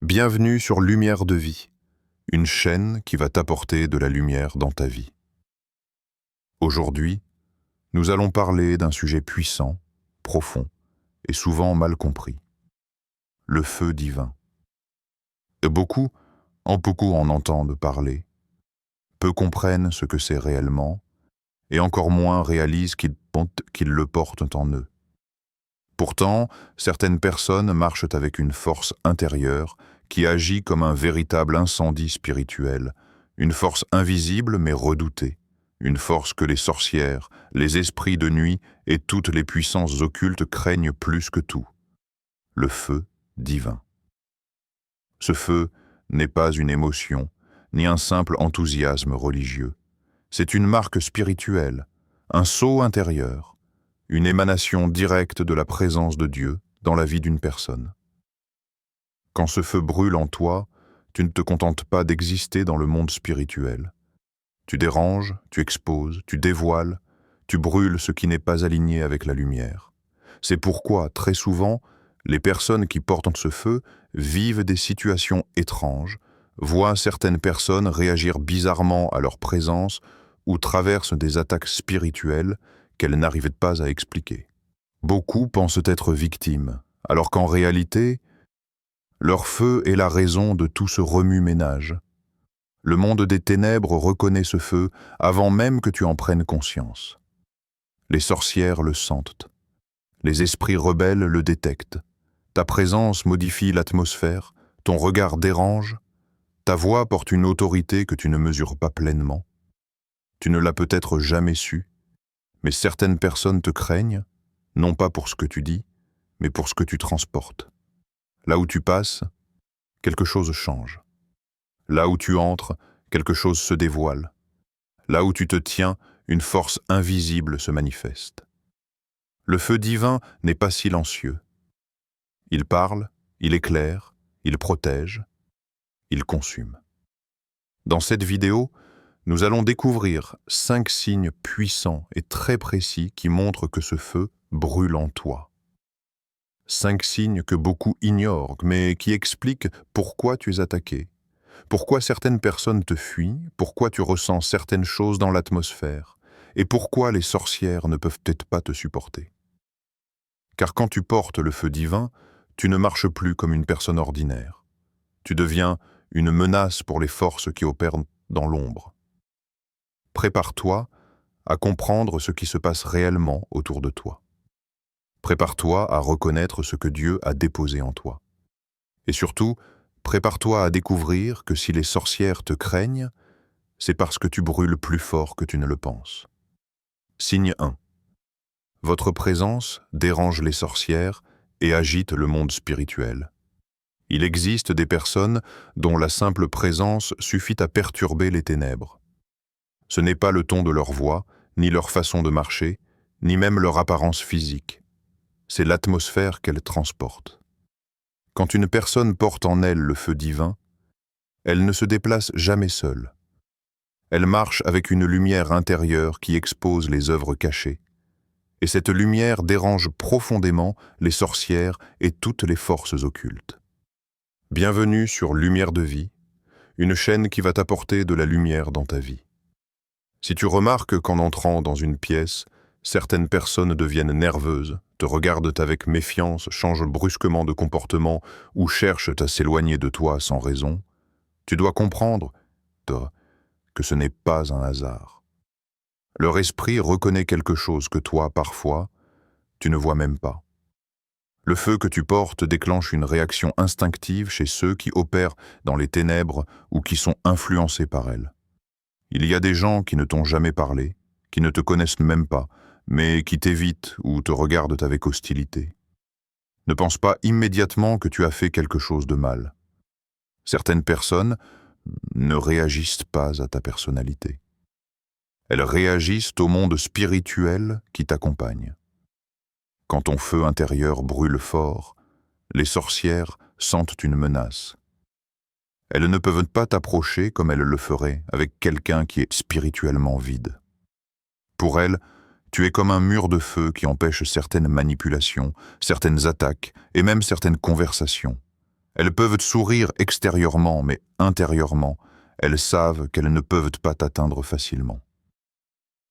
Bienvenue sur Lumière de Vie, une chaîne qui va t'apporter de la lumière dans ta vie. Aujourd'hui, nous allons parler d'un sujet puissant, profond et souvent mal compris. Le feu divin. Beaucoup en entendent parler, peu comprennent ce que c'est réellement et encore moins réalisent qu'ils le portent en eux. Pourtant, certaines personnes marchent avec une force intérieure qui agit comme un véritable incendie spirituel, une force invisible mais redoutée, une force que les sorcières, les esprits de nuit et toutes les puissances occultes craignent plus que tout. Le feu divin. Ce feu n'est pas une émotion, ni un simple enthousiasme religieux. C'est une marque spirituelle, un sceau intérieur, une émanation directe de la présence de Dieu dans la vie d'une personne. Quand ce feu brûle en toi, tu ne te contentes pas d'exister dans le monde spirituel. Tu déranges, tu exposes, tu dévoiles, tu brûles ce qui n'est pas aligné avec la lumière. C'est pourquoi, très souvent, les personnes qui portent ce feu vivent des situations étranges, voient certaines personnes réagir bizarrement à leur présence ou traversent des attaques spirituelles qu'elles n'arrivent pas à expliquer. Beaucoup pensent être victimes, alors qu'en réalité, leur feu est la raison de tout ce remue-ménage. Le monde des ténèbres reconnaît ce feu avant même que tu en prennes conscience. Les sorcières le sentent. Les esprits rebelles le détectent. Ta présence modifie l'atmosphère, ton regard dérange, ta voix porte une autorité que tu ne mesures pas pleinement. Tu ne l'as peut-être jamais su, mais certaines personnes te craignent, non pas pour ce que tu dis, mais pour ce que tu transportes. Là où tu passes, quelque chose change. Là où tu entres, quelque chose se dévoile. Là où tu te tiens, une force invisible se manifeste. Le feu divin n'est pas silencieux. Il parle, il éclaire, il protège, il consume. Dans cette vidéo, nous allons découvrir 5 signes puissants et très précis qui montrent que ce feu brûle en toi. 5 signes que beaucoup ignorent, mais qui expliquent pourquoi tu es attaqué, pourquoi certaines personnes te fuient, pourquoi tu ressens certaines choses dans l'atmosphère, et pourquoi les sorcières ne peuvent peut-être pas te supporter. Car quand tu portes le feu divin, tu ne marches plus comme une personne ordinaire. Tu deviens une menace pour les forces qui opèrent dans l'ombre. Prépare-toi à comprendre ce qui se passe réellement autour de toi. Prépare-toi à reconnaître ce que Dieu a déposé en toi. Et surtout, prépare-toi à découvrir que si les sorcières te craignent, c'est parce que tu brûles plus fort que tu ne le penses. Signe 1. Votre présence dérange les sorcières et agite le monde spirituel. Il existe des personnes dont la simple présence suffit à perturber les ténèbres. Ce n'est pas le ton de leur voix, ni leur façon de marcher, ni même leur apparence physique. C'est l'atmosphère qu'elles transportent. Quand une personne porte en elle le feu divin, elle ne se déplace jamais seule. Elle marche avec une lumière intérieure qui expose les œuvres cachées. Et cette lumière dérange profondément les sorcières et toutes les forces occultes. Bienvenue sur Lumière de Vie, une chaîne qui va t'apporter de la lumière dans ta vie. Si tu remarques qu'en entrant dans une pièce, certaines personnes deviennent nerveuses, te regardent avec méfiance, changent brusquement de comportement ou cherchent à s'éloigner de toi sans raison, tu dois comprendre, toi, que ce n'est pas un hasard. Leur esprit reconnaît quelque chose que toi, parfois, tu ne vois même pas. Le feu que tu portes déclenche une réaction instinctive chez ceux qui opèrent dans les ténèbres ou qui sont influencés par elles. Il y a des gens qui ne t'ont jamais parlé, qui ne te connaissent même pas, mais qui t'évitent ou te regardent avec hostilité. Ne pense pas immédiatement que tu as fait quelque chose de mal. Certaines personnes ne réagissent pas à ta personnalité. Elles réagissent au monde spirituel qui t'accompagne. Quand ton feu intérieur brûle fort, les sorcières sentent une menace. Elles ne peuvent pas t'approcher comme elles le feraient avec quelqu'un qui est spirituellement vide. Pour elles, tu es comme un mur de feu qui empêche certaines manipulations, certaines attaques et même certaines conversations. Elles peuvent te sourire extérieurement, mais intérieurement, elles savent qu'elles ne peuvent pas t'atteindre facilement.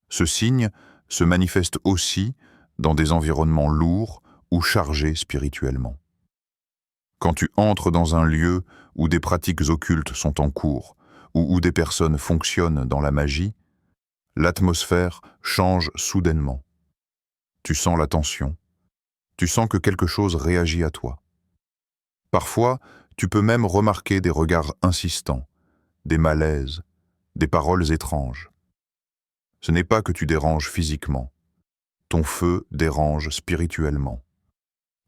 Ce signe se manifeste aussi dans des environnements lourds ou chargés spirituellement. Quand tu entres dans un lieu où des pratiques occultes sont en cours, ou où des personnes fonctionnent dans la magie, l'atmosphère change soudainement. Tu sens la tension, tu sens que quelque chose réagit à toi. Parfois, tu peux même remarquer des regards insistants, des malaises, des paroles étranges. Ce n'est pas que tu déranges physiquement, ton feu dérange spirituellement.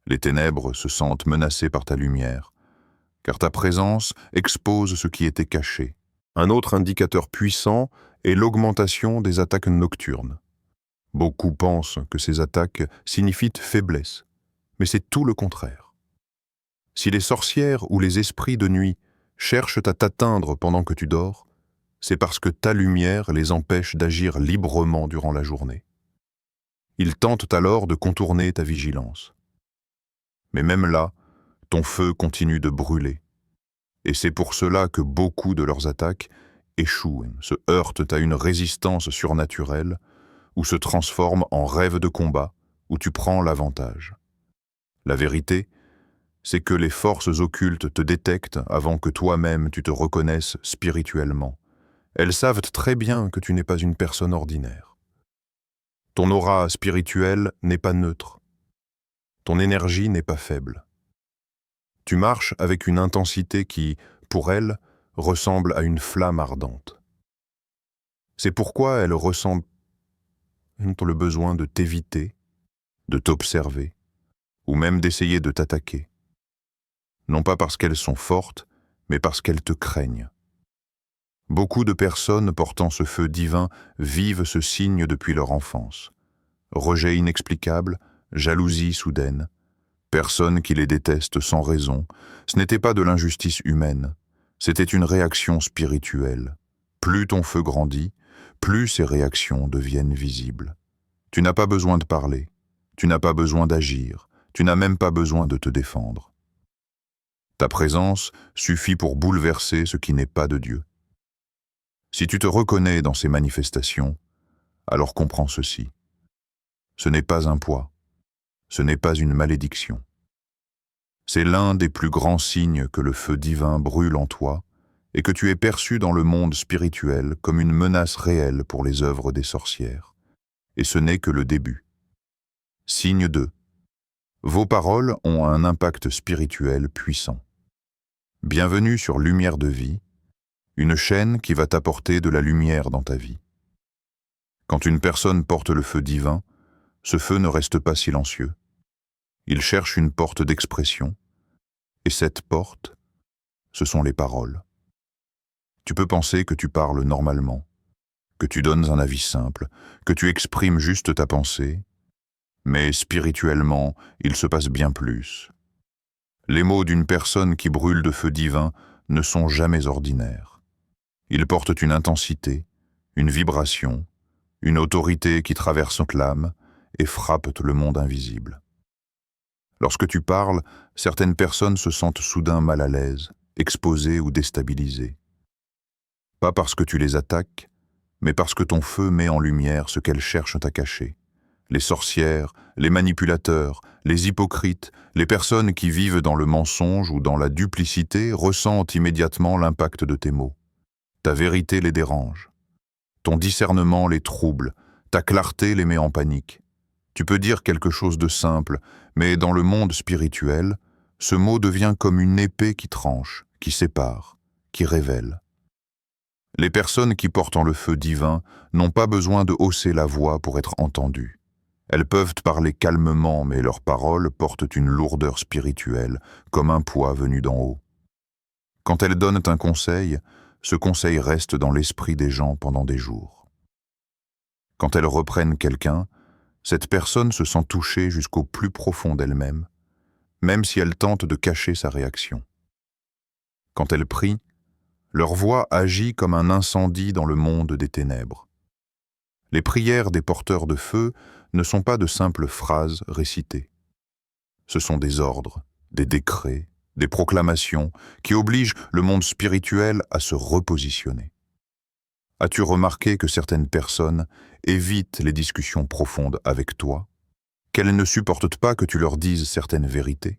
Les ténèbres se sentent menacées par ta lumière, car ta présence expose ce qui était caché. Un autre indicateur puissant est l'augmentation des attaques nocturnes. Beaucoup pensent que ces attaques signifient faiblesse, mais c'est tout le contraire. Si les sorcières ou les esprits de nuit cherchent à t'atteindre pendant que tu dors, c'est parce que ta lumière les empêche d'agir librement durant la journée. Ils tentent alors de contourner ta vigilance. Mais même là, ton feu continue de brûler. Et c'est pour cela que beaucoup de leurs attaques échouent, se heurtent à une résistance surnaturelle ou se transforment en rêve de combat où tu prends l'avantage. La vérité, c'est que les forces occultes te détectent avant que toi-même tu te reconnaisses spirituellement. Elles savent très bien que tu n'es pas une personne ordinaire. Ton aura spirituelle n'est pas neutre. Ton énergie n'est pas faible. Tu marches avec une intensité qui, pour elles, ressemble à une flamme ardente. C'est pourquoi elles ressentent le besoin de t'éviter, de t'observer, ou même d'essayer de t'attaquer. Non pas parce qu'elles sont fortes, mais parce qu'elles te craignent. Beaucoup de personnes portant ce feu divin vivent ce signe depuis leur enfance. Rejet inexplicable, jalousie soudaine, personnes qui les détestent sans raison. Ce n'était pas de l'injustice humaine, c'était une réaction spirituelle. Plus ton feu grandit, plus ces réactions deviennent visibles. Tu n'as pas besoin de parler, tu n'as pas besoin d'agir, tu n'as même pas besoin de te défendre. Ta présence suffit pour bouleverser ce qui n'est pas de Dieu. Si tu te reconnais dans ces manifestations, alors comprends ceci. Ce n'est pas un poids, ce n'est pas une malédiction. C'est l'un des plus grands signes que le feu divin brûle en toi et que tu es perçu dans le monde spirituel comme une menace réelle pour les œuvres des sorcières. Et ce n'est que le début. Signe 2. Vos paroles ont un impact spirituel puissant. Bienvenue sur Lumière de Vie, une chaîne qui va t'apporter de la lumière dans ta vie. Quand une personne porte le feu divin, ce feu ne reste pas silencieux. Il cherche une porte d'expression, et cette porte, ce sont les paroles. Tu peux penser que tu parles normalement, que tu donnes un avis simple, que tu exprimes juste ta pensée, mais spirituellement, il se passe bien plus. Les mots d'une personne qui brûle de feu divin ne sont jamais ordinaires. Ils portent une intensité, une vibration, une autorité qui traverse l'âme et frappe le monde invisible. Lorsque tu parles, certaines personnes se sentent soudain mal à l'aise, exposées ou déstabilisées. Pas parce que tu les attaques, mais parce que ton feu met en lumière ce qu'elles cherchent à cacher. Les sorcières, les manipulateurs, les hypocrites, les personnes qui vivent dans le mensonge ou dans la duplicité ressentent immédiatement l'impact de tes mots. Ta vérité les dérange. Ton discernement les trouble, ta clarté les met en panique. Tu peux dire quelque chose de simple, mais dans le monde spirituel, ce mot devient comme une épée qui tranche, qui sépare, qui révèle. Les personnes qui portent en le feu divin n'ont pas besoin de hausser la voix pour être entendues. Elles peuvent parler calmement, mais leurs paroles portent une lourdeur spirituelle, comme un poids venu d'en haut. Quand elles donnent un conseil, ce conseil reste dans l'esprit des gens pendant des jours. Quand elles reprennent quelqu'un, cette personne se sent touchée jusqu'au plus profond d'elle-même, même si elle tente de cacher sa réaction. Quand elles prient, leur voix agit comme un incendie dans le monde des ténèbres. Les prières des porteurs de feu ne sont pas de simples phrases récitées. Ce sont des ordres, des décrets, des proclamations qui obligent le monde spirituel à se repositionner. As-tu remarqué que certaines personnes évitent les discussions profondes avec toi, qu'elles ne supportent pas que tu leur dises certaines vérités,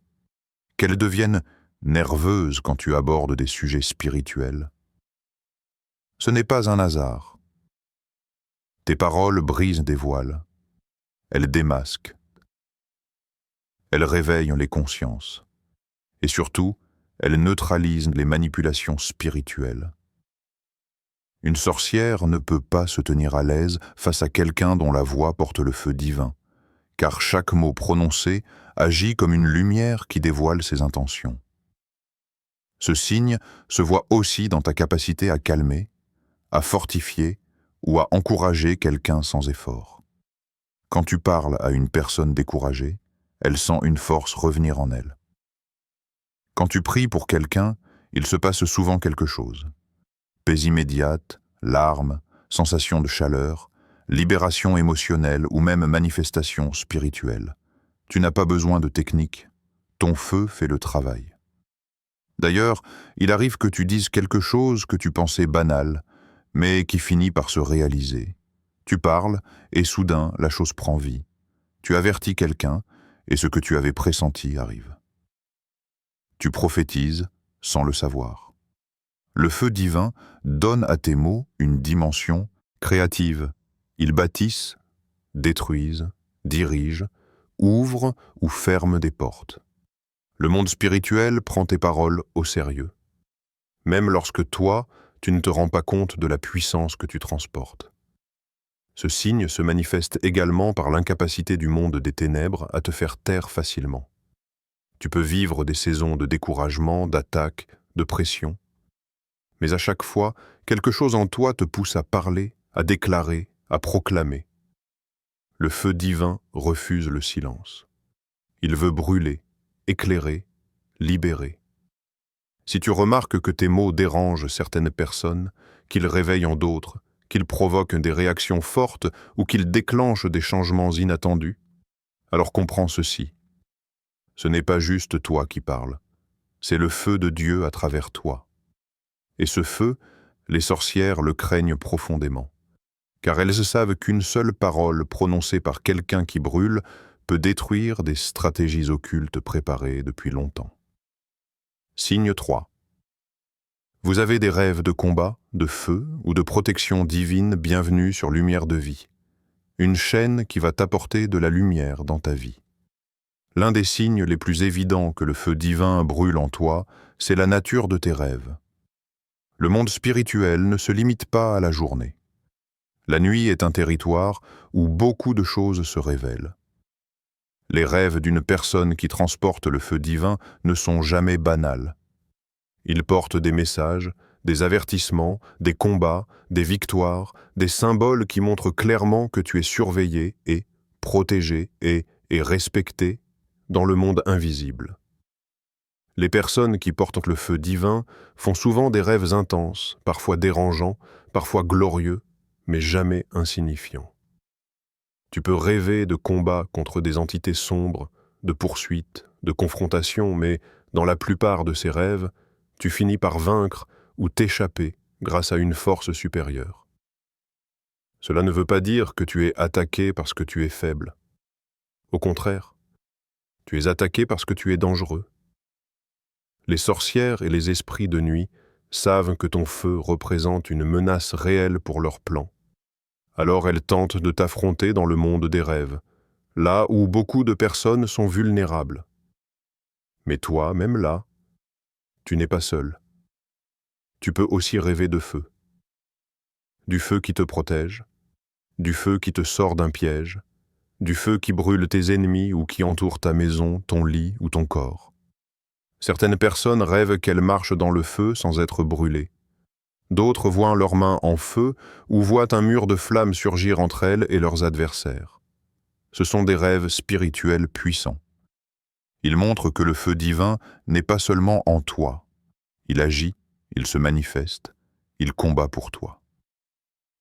qu'elles deviennent nerveuses quand tu abordes des sujets spirituels? Ce n'est pas un hasard. Tes paroles brisent des voiles, elles démasquent, elles réveillent les consciences, et surtout, elles neutralisent les manipulations spirituelles. Une sorcière ne peut pas se tenir à l'aise face à quelqu'un dont la voix porte le feu divin, car chaque mot prononcé agit comme une lumière qui dévoile ses intentions. Ce signe se voit aussi dans ta capacité à calmer, à fortifier ou à encourager quelqu'un sans effort. Quand tu parles à une personne découragée, elle sent une force revenir en elle. Quand tu pries pour quelqu'un, il se passe souvent quelque chose. Paix immédiate, larmes, sensation de chaleur, libération émotionnelle ou même manifestation spirituelle. Tu n'as pas besoin de technique, ton feu fait le travail. D'ailleurs, il arrive que tu dises quelque chose que tu pensais banal, mais qui finit par se réaliser. Tu parles et soudain la chose prend vie. Tu avertis quelqu'un et ce que tu avais pressenti arrive. Tu prophétises sans le savoir. Le feu divin donne à tes mots une dimension créative. Ils bâtissent, détruisent, dirigent, ouvrent ou ferment des portes. Le monde spirituel prend tes paroles au sérieux, même lorsque toi, tu ne te rends pas compte de la puissance que tu transportes. Ce signe se manifeste également par l'incapacité du monde des ténèbres à te faire taire facilement. Tu peux vivre des saisons de découragement, d'attaque, de pression, mais à chaque fois, quelque chose en toi te pousse à parler, à déclarer, à proclamer. Le feu divin refuse le silence. Il veut brûler, éclairer, libérer. Si tu remarques que tes mots dérangent certaines personnes, qu'ils réveillent en d'autres, qu'ils provoquent des réactions fortes ou qu'ils déclenchent des changements inattendus, alors comprends ceci. Ce n'est pas juste toi qui parles, c'est le feu de Dieu à travers toi. Et ce feu, les sorcières le craignent profondément, car elles savent qu'une seule parole prononcée par quelqu'un qui brûle peut détruire des stratégies occultes préparées depuis longtemps. Signe 3. Vous avez des rêves de combat, de feu ou de protection divine bienvenue sur Lumière de Vie, une chaîne qui va t'apporter de la lumière dans ta vie. L'un des signes les plus évidents que le feu divin brûle en toi, c'est la nature de tes rêves. Le monde spirituel ne se limite pas à la journée. La nuit est un territoire où beaucoup de choses se révèlent. Les rêves d'une personne qui transporte le feu divin ne sont jamais banals. Ils portent des messages, des avertissements, des combats, des victoires, des symboles qui montrent clairement que tu es surveillé et protégé et respecté dans le monde invisible. Les personnes qui portent le feu divin font souvent des rêves intenses, parfois dérangeants, parfois glorieux, mais jamais insignifiants. Tu peux rêver de combats contre des entités sombres, de poursuites, de confrontations, mais dans la plupart de ces rêves, tu finis par vaincre ou t'échapper grâce à une force supérieure. Cela ne veut pas dire que tu es attaqué parce que tu es faible. Au contraire, tu es attaqué parce que tu es dangereux. Les sorcières et les esprits de nuit savent que ton feu représente une menace réelle pour leur plan. Alors elles tentent de t'affronter dans le monde des rêves, là où beaucoup de personnes sont vulnérables. Mais toi, même là, tu n'es pas seul. Tu peux aussi rêver de feu. Du feu qui te protège, du feu qui te sort d'un piège, du feu qui brûle tes ennemis ou qui entoure ta maison, ton lit ou ton corps. Certaines personnes rêvent qu'elles marchent dans le feu sans être brûlées. D'autres voient leurs mains en feu ou voient un mur de flammes surgir entre elles et leurs adversaires. Ce sont des rêves spirituels puissants. Ils montrent que le feu divin n'est pas seulement en toi. Il agit, il se manifeste, il combat pour toi.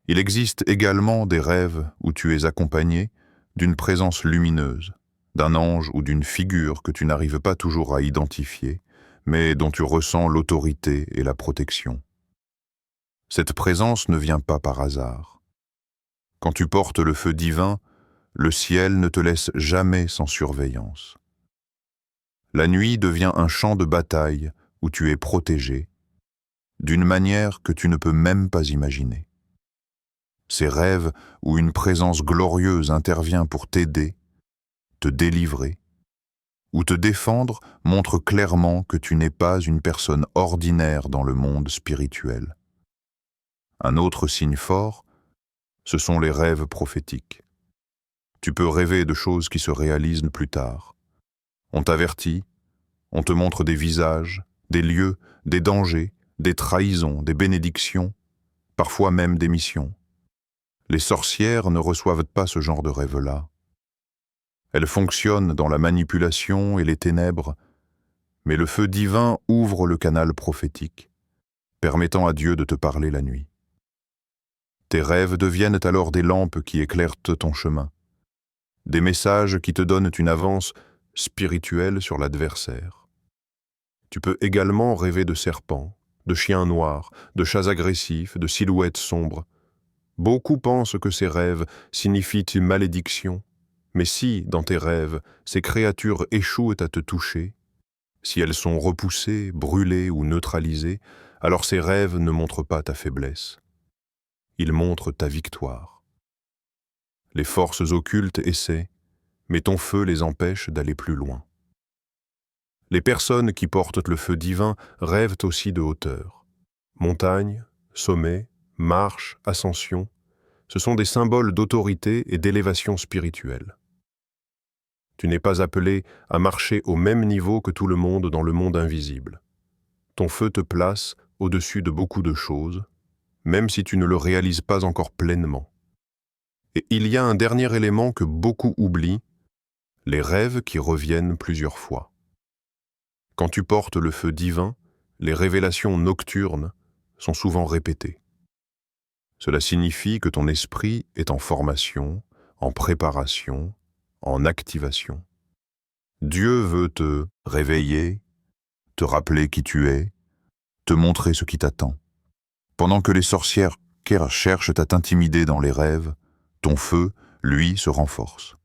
Il existe également des rêves où tu es accompagné d'une présence lumineuse, d'un ange ou d'une figure que tu n'arrives pas toujours à identifier, mais dont tu ressens l'autorité et la protection. Cette présence ne vient pas par hasard. Quand tu portes le feu divin, le ciel ne te laisse jamais sans surveillance. La nuit devient un champ de bataille où tu es protégé, d'une manière que tu ne peux même pas imaginer. Ces rêves où une présence glorieuse intervient pour t'aider, te délivrer, ou te défendre montrent clairement que tu n'es pas une personne ordinaire dans le monde spirituel. Un autre signe fort, ce sont les rêves prophétiques. Tu peux rêver de choses qui se réalisent plus tard. On t'avertit, on te montre des visages, des lieux, des dangers, des trahisons, des bénédictions, parfois même des missions. Les sorcières ne reçoivent pas ce genre de rêve-là. Elles fonctionnent dans la manipulation et les ténèbres, mais le feu divin ouvre le canal prophétique, permettant à Dieu de te parler la nuit. Tes rêves deviennent alors des lampes qui éclairent ton chemin, des messages qui te donnent une avance spirituelle sur l'adversaire. Tu peux également rêver de serpents, de chiens noirs, de chats agressifs, de silhouettes sombres. Beaucoup pensent que ces rêves signifient une malédiction, mais si, dans tes rêves, ces créatures échouent à te toucher, si elles sont repoussées, brûlées ou neutralisées, alors ces rêves ne montrent pas ta faiblesse. Ils montrent ta victoire. Les forces occultes essaient, mais ton feu les empêche d'aller plus loin. Les personnes qui portent le feu divin rêvent aussi de hauteur. Montagnes, sommets, marches, ascensions, ce sont des symboles d'autorité et d'élévation spirituelle. Tu n'es pas appelé à marcher au même niveau que tout le monde dans le monde invisible. Ton feu te place au-dessus de beaucoup de choses, même si tu ne le réalises pas encore pleinement. Et il y a un dernier élément que beaucoup oublient, les rêves qui reviennent plusieurs fois. Quand tu portes le feu divin, les révélations nocturnes sont souvent répétées. Cela signifie que ton esprit est en formation, en préparation, en activation. Dieu veut te réveiller, te rappeler qui tu es, te montrer ce qui t'attend. Pendant que les sorcières cherchent à t'intimider dans les rêves, ton feu, lui, se renforce.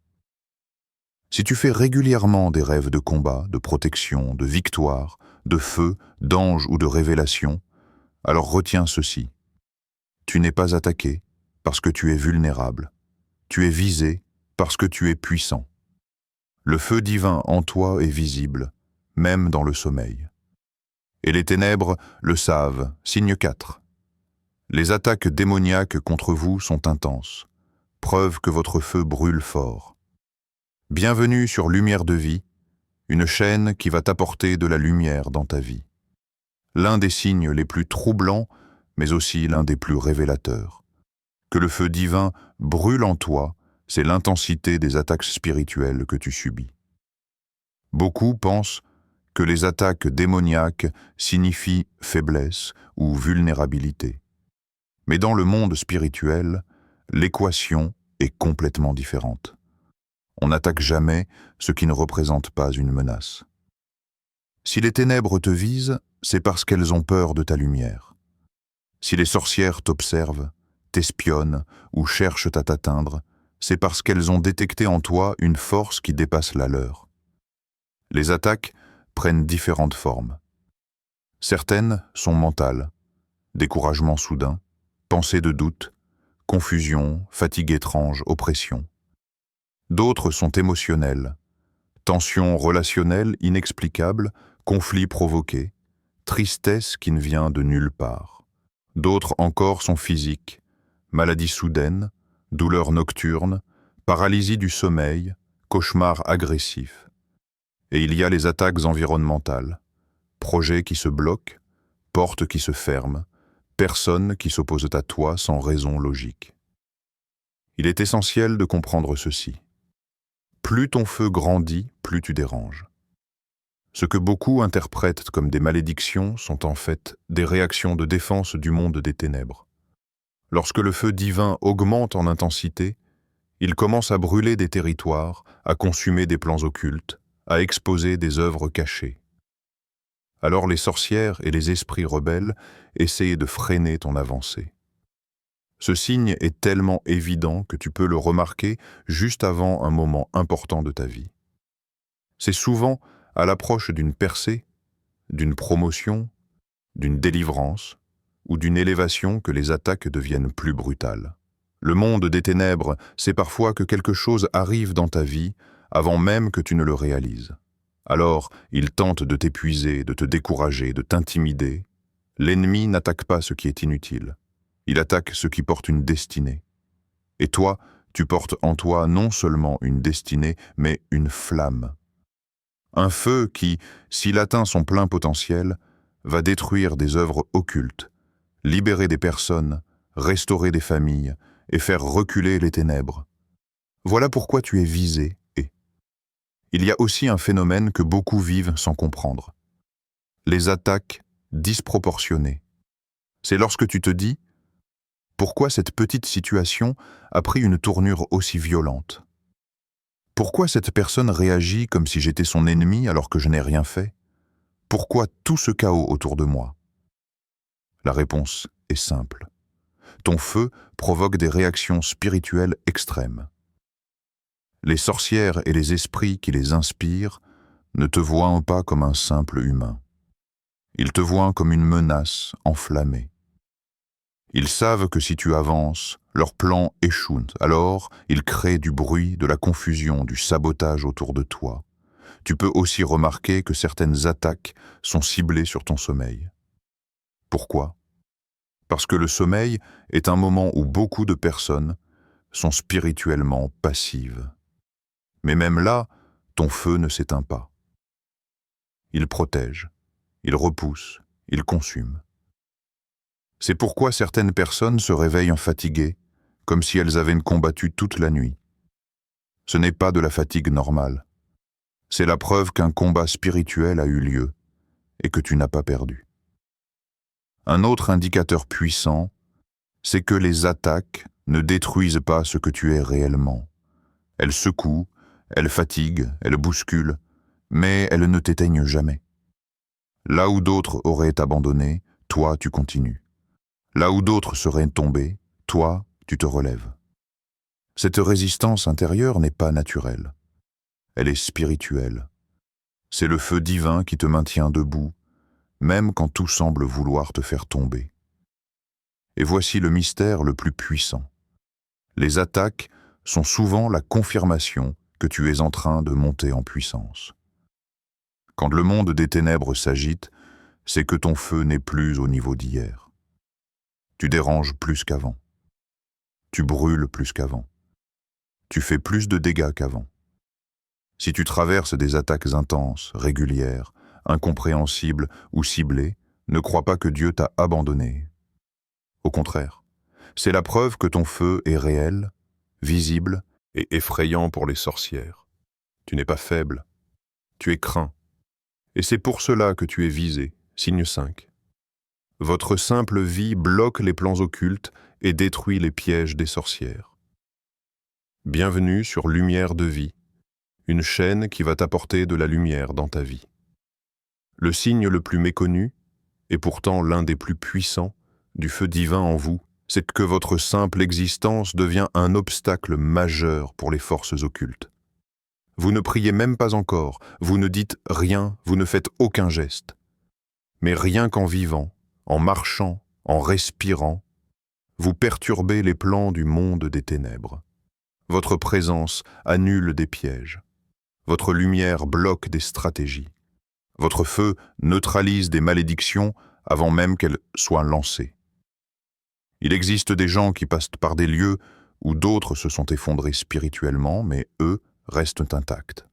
Si tu fais régulièrement des rêves de combat, de protection, de victoire, de feu, d'ange ou de révélation, alors retiens ceci. Tu n'es pas attaqué parce que tu es vulnérable. Tu es visé parce que tu es puissant. Le feu divin en toi est visible, même dans le sommeil. Et les ténèbres le savent, signe 4. Les attaques démoniaques contre vous sont intenses, preuve que votre feu brûle fort. Bienvenue sur Lumière de Vie, une chaîne qui va t'apporter de la lumière dans ta vie. L'un des signes les plus troublants, mais aussi l'un des plus révélateurs. Que le feu divin brûle en toi, c'est l'intensité des attaques spirituelles que tu subis. Beaucoup pensent que les attaques démoniaques signifient faiblesse ou vulnérabilité. Mais dans le monde spirituel, l'équation est complètement différente. On n'attaque jamais ce qui ne représente pas une menace. Si les ténèbres te visent, c'est parce qu'elles ont peur de ta lumière. Si les sorcières t'observent, t'espionnent ou cherchent à t'atteindre, c'est parce qu'elles ont détecté en toi une force qui dépasse la leur. Les attaques prennent différentes formes. Certaines sont mentales, découragement soudain, pensée de doute, confusion, fatigue étrange, oppression. D'autres sont émotionnelles, tension relationnelle inexplicable, conflit provoqué, tristesse qui ne vient de nulle part. D'autres encore sont physiques, maladie soudaine, douleurs nocturnes, paralysie du sommeil, cauchemars agressifs. Et il y a les attaques environnementales, projets qui se bloquent, portes qui se ferment, personnes qui s'opposent à toi sans raison logique. Il est essentiel de comprendre ceci. Plus ton feu grandit, plus tu déranges. Ce que beaucoup interprètent comme des malédictions sont en fait des réactions de défense du monde des ténèbres. Lorsque le feu divin augmente en intensité, il commence à brûler des territoires, à consumer des plans occultes, à exposer des œuvres cachées. Alors les sorcières et les esprits rebelles essaient de freiner ton avancée. Ce signe est tellement évident que tu peux le remarquer juste avant un moment important de ta vie. C'est souvent à l'approche d'une percée, d'une promotion, d'une délivrance ou d'une élévation que les attaques deviennent plus brutales. Le monde des ténèbres sait parfois que quelque chose arrive dans ta vie avant même que tu ne le réalises. Alors, il tente de t'épuiser, de te décourager, de t'intimider. L'ennemi n'attaque pas ce qui est inutile. Il attaque ce qui porte une destinée. Et toi, tu portes en toi non seulement une destinée, mais une flamme. Un feu qui, s'il atteint son plein potentiel, va détruire des œuvres occultes, libérer des personnes, restaurer des familles et faire reculer les ténèbres. Voilà pourquoi tu es visé et... Il y a aussi un phénomène que beaucoup vivent sans comprendre. Les attaques disproportionnées. C'est lorsque tu te dis « Pourquoi cette petite situation a pris une tournure aussi violente ? Pourquoi cette personne réagit comme si j'étais son ennemi alors que je n'ai rien fait ? Pourquoi tout ce chaos autour de moi ?» La réponse est simple. Ton feu provoque des réactions spirituelles extrêmes. Les sorcières et les esprits qui les inspirent ne te voient pas comme un simple humain. Ils te voient comme une menace enflammée. Ils savent que si tu avances, leurs plans échouent. Alors, ils créent du bruit, de la confusion, du sabotage autour de toi. Tu peux aussi remarquer que certaines attaques sont ciblées sur ton sommeil. Pourquoi ? Parce que le sommeil est un moment où beaucoup de personnes sont spirituellement passives. Mais même là, ton feu ne s'éteint pas. Il protège, il repousse, il consume. C'est pourquoi certaines personnes se réveillent fatiguées, comme si elles avaient combattu toute la nuit. Ce n'est pas de la fatigue normale. C'est la preuve qu'un combat spirituel a eu lieu et que tu n'as pas perdu. Un autre indicateur puissant, c'est que les attaques ne détruisent pas ce que tu es réellement. Elles secouent, elles fatiguent, elles bousculent, mais elles ne t'éteignent jamais. Là où d'autres auraient abandonné, toi tu continues. Là où d'autres seraient tombés, toi tu te relèves. Cette résistance intérieure n'est pas naturelle. Elle est spirituelle. C'est le feu divin qui te maintient debout, même quand tout semble vouloir te faire tomber. Et voici le mystère le plus puissant. Les attaques sont souvent la confirmation que tu es en train de monter en puissance. Quand le monde des ténèbres s'agite, c'est que ton feu n'est plus au niveau d'hier. Tu déranges plus qu'avant. Tu brûles plus qu'avant. Tu fais plus de dégâts qu'avant. Si tu traverses des attaques intenses, régulières, incompréhensibles ou ciblées, ne crois pas que Dieu t'a abandonné. Au contraire, c'est la preuve que ton feu est réel, visible et effrayant pour les sorcières. Tu n'es pas faible, tu es craint. Et c'est pour cela que tu es visé, signe 5. Votre simple vie bloque les plans occultes et détruit les pièges des sorcières. Bienvenue sur Lumière de Vie, une chaîne qui va t'apporter de la lumière dans ta vie. Le signe le plus méconnu, et pourtant l'un des plus puissants, du feu divin en vous, c'est que votre simple existence devient un obstacle majeur pour les forces occultes. Vous ne priez même pas encore, vous ne dites rien, vous ne faites aucun geste. Mais rien qu'en vivant, en marchant, en respirant, vous perturbez les plans du monde des ténèbres. Votre présence annule des pièges. Votre lumière bloque des stratégies. Votre feu neutralise des malédictions avant même qu'elles soient lancées. Il existe des gens qui passent par des lieux où d'autres se sont effondrés spirituellement, mais eux restent intacts.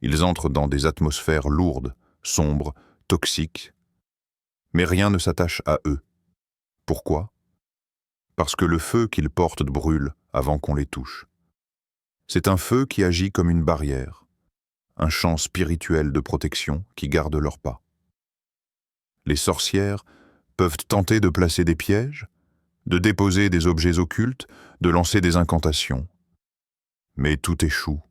Ils entrent dans des atmosphères lourdes, sombres, toxiques, mais rien ne s'attache à eux. Pourquoi ? Parce que le feu qu'ils portent brûle avant qu'on les touche. C'est un feu qui agit comme une barrière, un champ spirituel de protection qui garde leurs pas. Les sorcières peuvent tenter de placer des pièges, de déposer des objets occultes, de lancer des incantations. Mais tout échoue,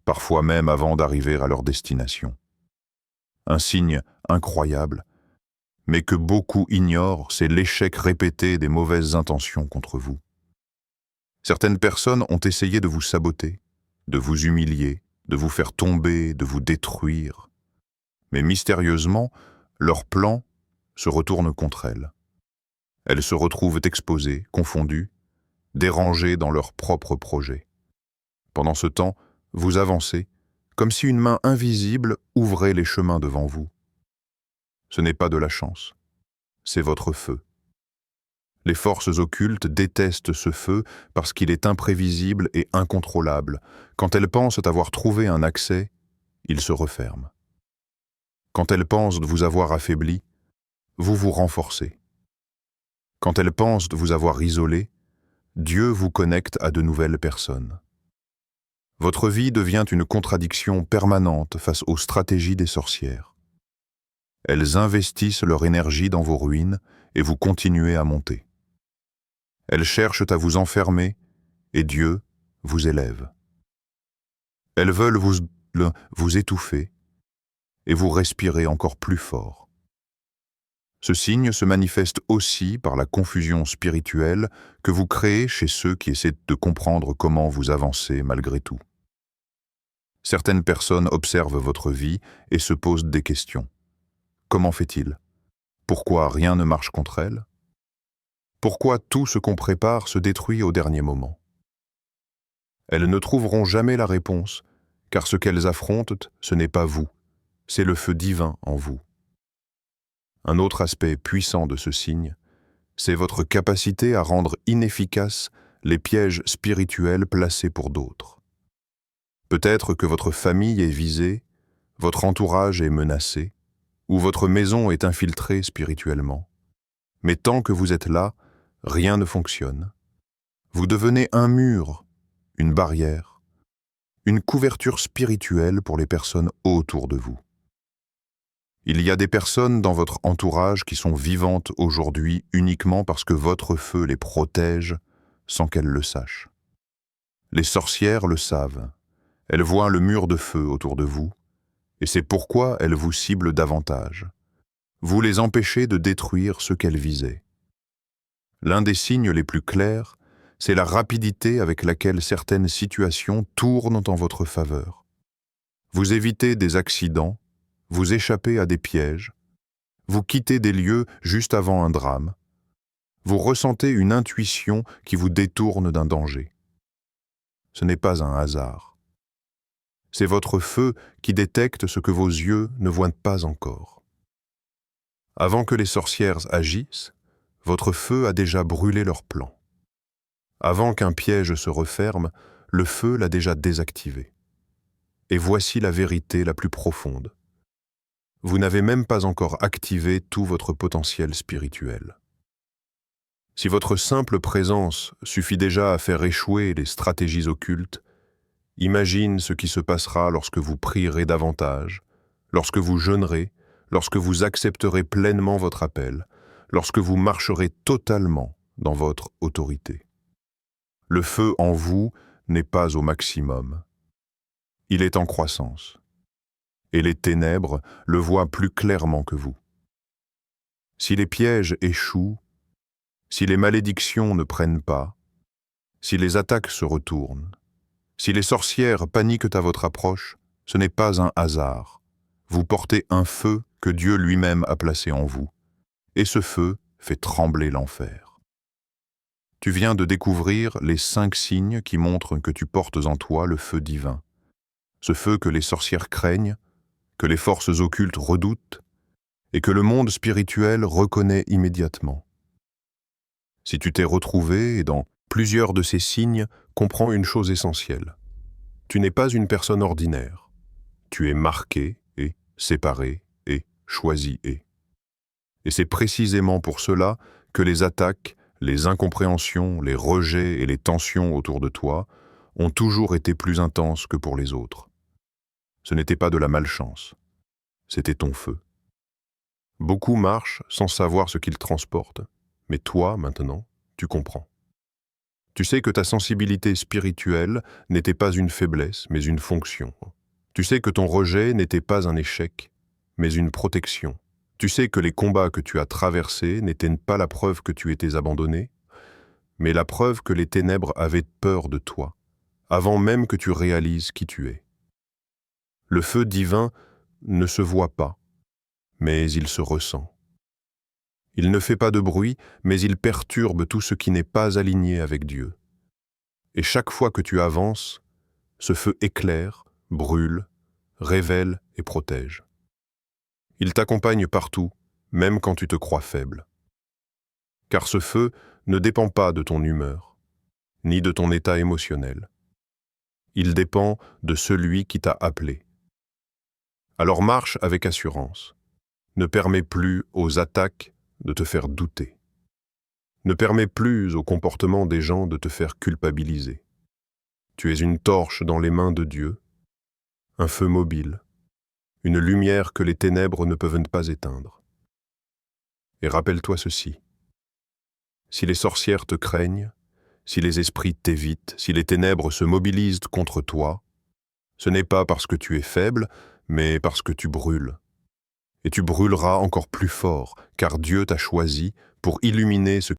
parfois même avant d'arriver à leur destination. un signe incroyable, mais que beaucoup ignorent, c'est l'échec répété des mauvaises intentions contre vous. Certaines personnes ont essayé de vous saboter, de vous humilier, de vous faire tomber, de vous détruire. Mais mystérieusement, leurs plans se retournent contre elles. Elles se retrouvent exposées, confondues, dérangées dans leurs propres projets. Pendant ce temps, vous avancez, comme si une main invisible ouvrait les chemins devant vous. Ce n'est pas de la chance, c'est votre feu. Les forces occultes détestent ce feu parce qu'il est imprévisible et incontrôlable. Quand elles pensent avoir trouvé un accès, il se referme. Quand elles pensent vous avoir affaibli, vous vous renforcez. Quand elles pensent vous avoir isolé, Dieu vous connecte à de nouvelles personnes. Votre vie devient une contradiction permanente face aux stratégies des sorcières. Elles investissent leur énergie dans vos ruines et vous continuez à monter. Elles cherchent à vous enfermer et Dieu vous élève. Elles veulent vous étouffer et vous respirer encore plus fort. Ce signe se manifeste aussi par la confusion spirituelle que vous créez chez ceux qui essaient de comprendre comment vous avancez malgré tout. Certaines personnes observent votre vie et se posent des questions. Comment fait-il? Pourquoi rien ne marche contre elles? Pourquoi tout ce qu'on prépare se détruit au dernier moment? Elles ne trouveront jamais la réponse, car ce qu'elles affrontent, ce n'est pas vous, c'est le feu divin en vous. Un autre aspect puissant de ce signe, c'est votre capacité à rendre inefficaces les pièges spirituels placés pour d'autres. Peut-être que votre famille est visée, votre entourage est menacé, ou votre maison est infiltrée spirituellement. Mais tant que vous êtes là, rien ne fonctionne. Vous devenez un mur, une barrière, une couverture spirituelle pour les personnes autour de vous. Il y a des personnes dans votre entourage qui sont vivantes aujourd'hui uniquement parce que votre feu les protège sans qu'elles le sachent. Les sorcières le savent. Elles voient le mur de feu autour de vous, et c'est pourquoi elles vous ciblent davantage. Vous les empêchez de détruire ce qu'elles visaient. L'un des signes les plus clairs, c'est la rapidité avec laquelle certaines situations tournent en votre faveur. Vous évitez des accidents, vous échappez à des pièges, vous quittez des lieux juste avant un drame, vous ressentez une intuition qui vous détourne d'un danger. Ce n'est pas un hasard. C'est votre feu qui détecte ce que vos yeux ne voient pas encore. Avant que les sorcières agissent, votre feu a déjà brûlé leur plan. Avant qu'un piège se referme, le feu l'a déjà désactivé. Et voici la vérité la plus profonde. Vous n'avez même pas encore activé tout votre potentiel spirituel. Si votre simple présence suffit déjà à faire échouer les stratégies occultes, imagine ce qui se passera lorsque vous prierez davantage, lorsque vous jeûnerez, lorsque vous accepterez pleinement votre appel, lorsque vous marcherez totalement dans votre autorité. Le feu en vous n'est pas au maximum. Il est en croissance. Et les ténèbres le voient plus clairement que vous. Si les pièges échouent, si les malédictions ne prennent pas, si les attaques se retournent, si les sorcières paniquent à votre approche, ce n'est pas un hasard. Vous portez un feu que Dieu lui-même a placé en vous, et ce feu fait trembler l'enfer. Tu viens de découvrir les 5 signes qui montrent que tu portes en toi le feu divin, ce feu que les sorcières craignent, que les forces occultes redoutent, et que le monde spirituel reconnaît immédiatement. Si tu t'es retrouvé dans plusieurs de ces signes, comprends une chose essentielle. Tu n'es pas une personne ordinaire. Tu es marqué et séparé et choisi et. Et c'est précisément pour cela que les attaques, les incompréhensions, les rejets et les tensions autour de toi ont toujours été plus intenses que pour les autres. Ce n'était pas de la malchance, c'était ton feu. Beaucoup marchent sans savoir ce qu'ils transportent, mais toi, maintenant, tu comprends. Tu sais que ta sensibilité spirituelle n'était pas une faiblesse, mais une fonction. Tu sais que ton rejet n'était pas un échec, mais une protection. Tu sais que les combats que tu as traversés n'étaient pas la preuve que tu étais abandonné, mais la preuve que les ténèbres avaient peur de toi, avant même que tu réalises qui tu es. Le feu divin ne se voit pas, mais il se ressent. Il ne fait pas de bruit, mais il perturbe tout ce qui n'est pas aligné avec Dieu. Et chaque fois que tu avances, ce feu éclaire, brûle, révèle et protège. Il t'accompagne partout, même quand tu te crois faible. Car ce feu ne dépend pas de ton humeur, ni de ton état émotionnel. Il dépend de celui qui t'a appelé. Alors marche avec assurance. Ne permets plus aux attaques de te faire douter. Ne permets plus au comportement des gens de te faire culpabiliser. Tu es une torche dans les mains de Dieu, un feu mobile, une lumière que les ténèbres ne peuvent pas éteindre. Et rappelle-toi ceci. Si les sorcières te craignent, si les esprits t'évitent, si les ténèbres se mobilisent contre toi, ce n'est pas parce que tu es faible, mais parce que tu brûles. Et tu brûleras encore plus fort, car Dieu t'a choisi pour illuminer ce